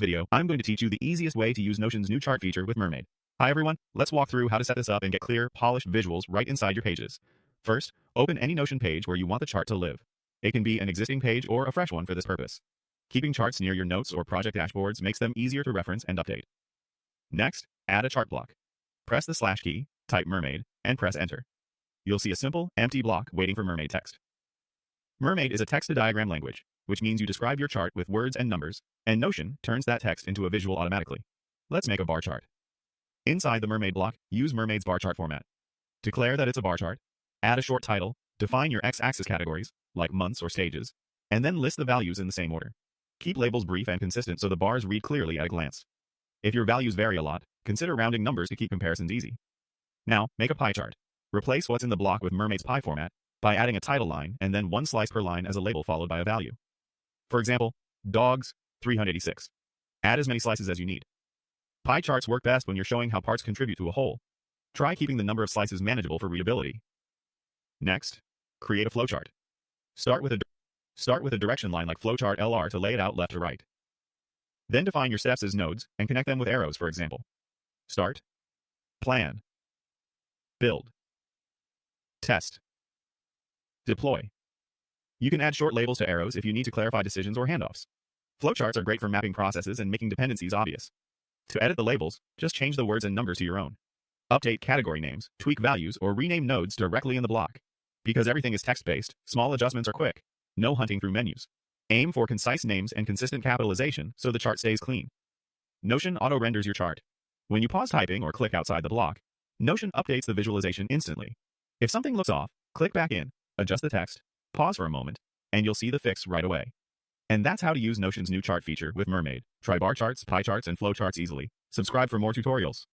Video, I'm going to teach you the easiest way to use Notion's new chart feature with Mermaid. Hi everyone, let's walk through how to set this up and get clear, polished visuals right inside your pages. First, open any Notion page where you want the chart to live. It can be an existing page or a fresh one for this purpose. Keeping charts near your notes or project dashboards makes them easier to reference and update. Next, add a chart block. Press the slash key, type Mermaid, and press enter. You'll see a simple, empty block waiting for Mermaid text. Mermaid is a text-to-diagram language, which means you describe your chart with words and numbers, and Notion turns that text into a visual automatically. Let's make a bar chart. Inside the Mermaid block, use Mermaid's bar chart format. Declare that it's a bar chart, add a short title, define your x-axis categories, like months or stages, and then list the values in the same order. Keep labels brief and consistent so the bars read clearly at a glance. If your values vary a lot, consider rounding numbers to keep comparisons easy. Now, make a pie chart. Replace what's in the block with Mermaid's pie format by adding a title line and then one slice per line as a label followed by a value. For example, dogs, 386. Add as many slices as you need. Pie charts work best when you're showing how parts contribute to a whole. Try keeping the number of slices manageable for readability. Next, create a flowchart. Start with a direction line like flowchart LR to lay it out left to right. Then define your steps as nodes and connect them with arrows, for example. Start, plan, build, test, deploy. You can add short labels to arrows if you need to clarify decisions or handoffs. Flowcharts are great for mapping processes and making dependencies obvious. To edit the labels, just change the words and numbers to your own. Update category names, tweak values, or rename nodes directly in the block. Because everything is text-based, small adjustments are quick. No hunting through menus. Aim for concise names and consistent capitalization so the chart stays clean. Notion auto-renders your chart. When you pause typing or click outside the block, Notion updates the visualization instantly. If something looks off, click back in, adjust the text, pause for a moment, and you'll see the fix right away. And that's how to use Notion's new chart feature with Mermaid. Try bar charts, pie charts, and flow charts easily. Subscribe for more tutorials.